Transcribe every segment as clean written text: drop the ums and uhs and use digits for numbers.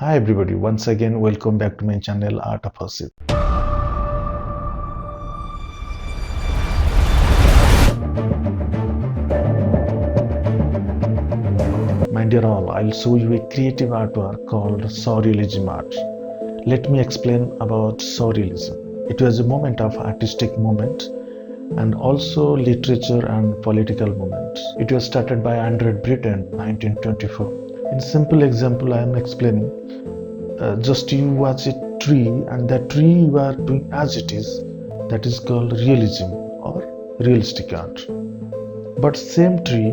Hi everybody, once again welcome back to my channel Art of Hustle. My dear all, I'll show you a creative artwork called Surrealism art. Let me explain about Surrealism. It was a moment of artistic movement and also literature and political movement. It was started by Andre Breton 1924. In simple example I am explaining, just you watch a tree and that tree you are doing as it is, that is called realism or realistic art. But same tree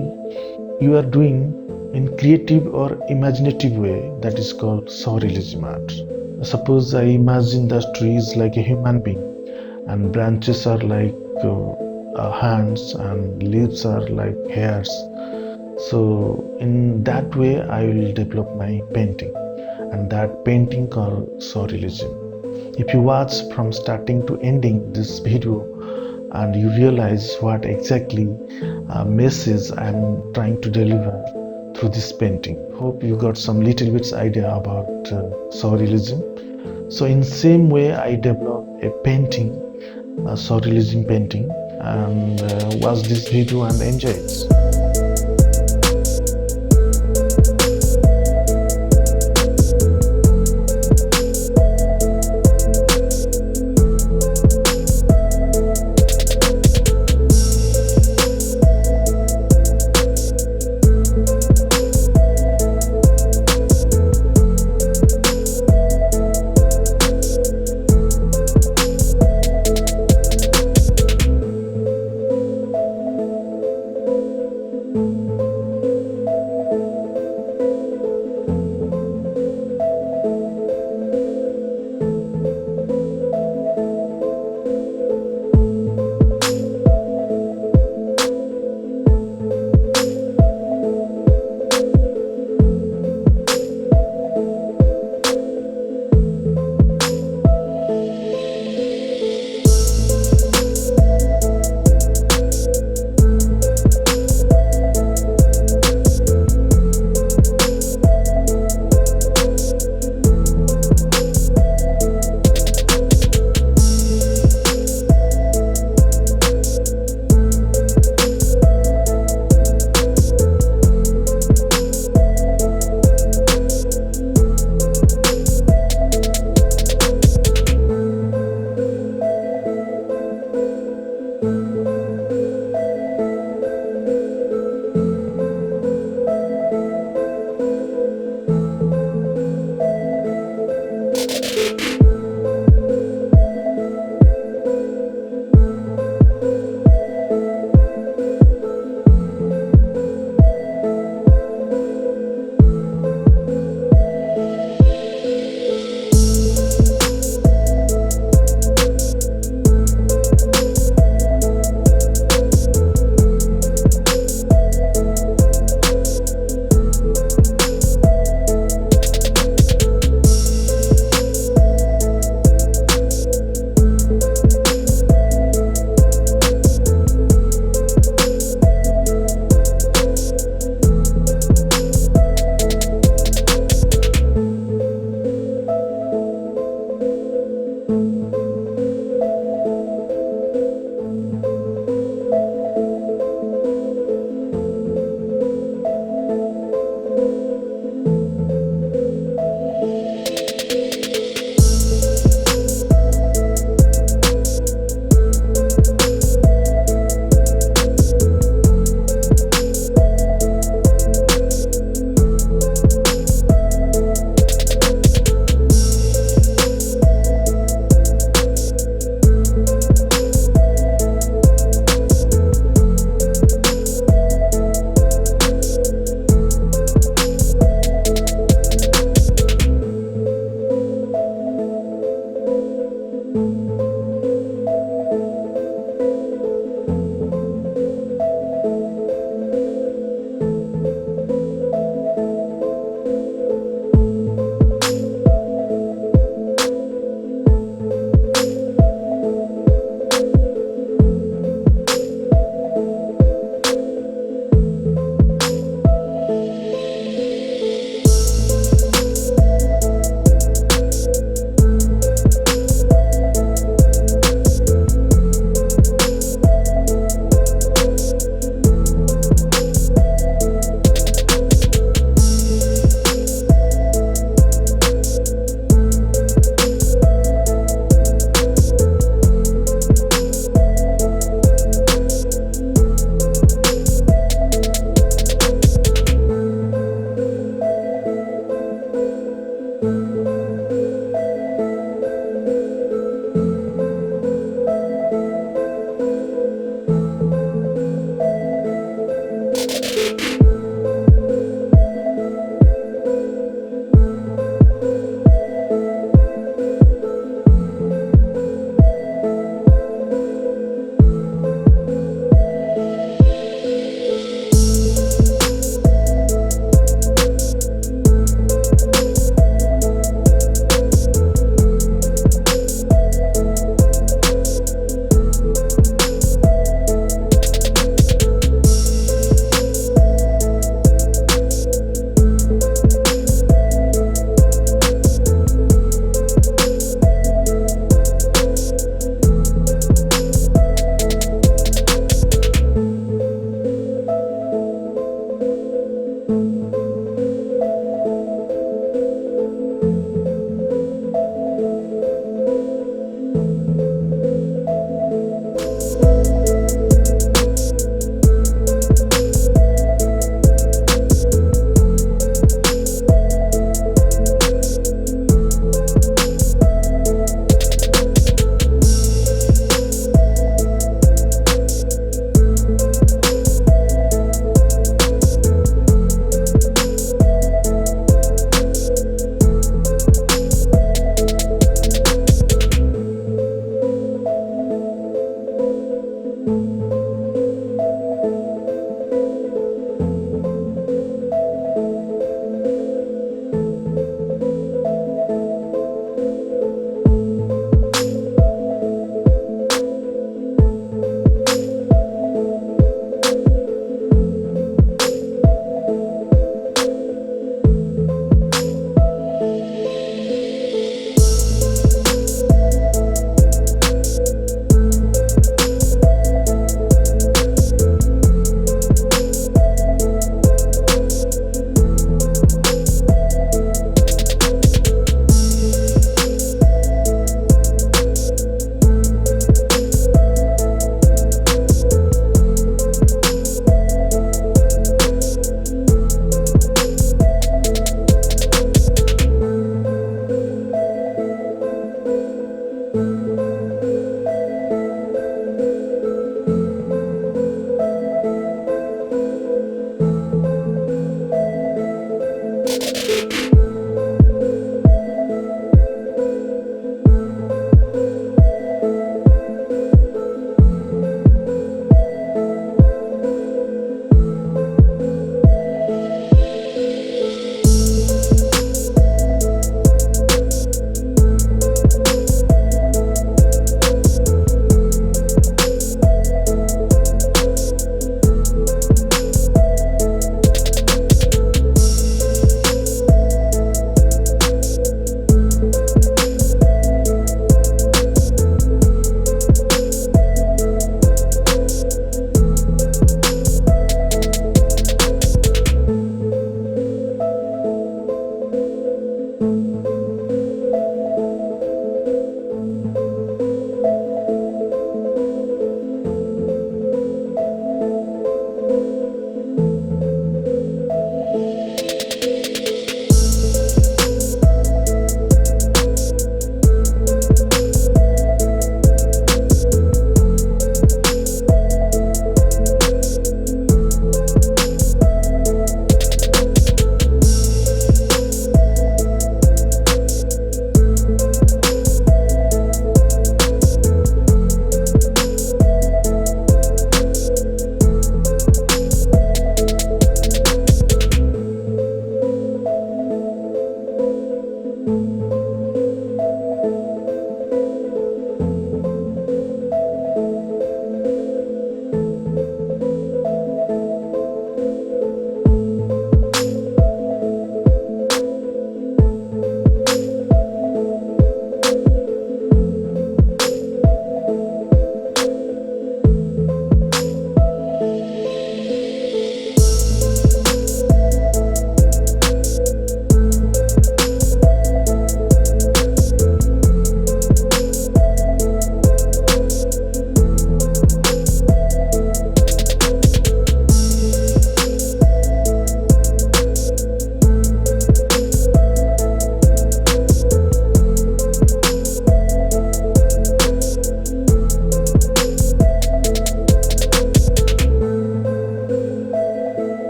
you are doing in creative or imaginative way, that is called surrealism art. Suppose I imagine the tree is like a human being and branches are like hands and leaves are like hairs. So in that way I will develop my painting, and that painting called surrealism. If you watch from starting to ending this video and you realize what exactly message I'm trying to deliver through this painting. Hope you got some little bits idea about surrealism. So in same way I developed a painting, a surrealism painting, and watch this video and enjoy it.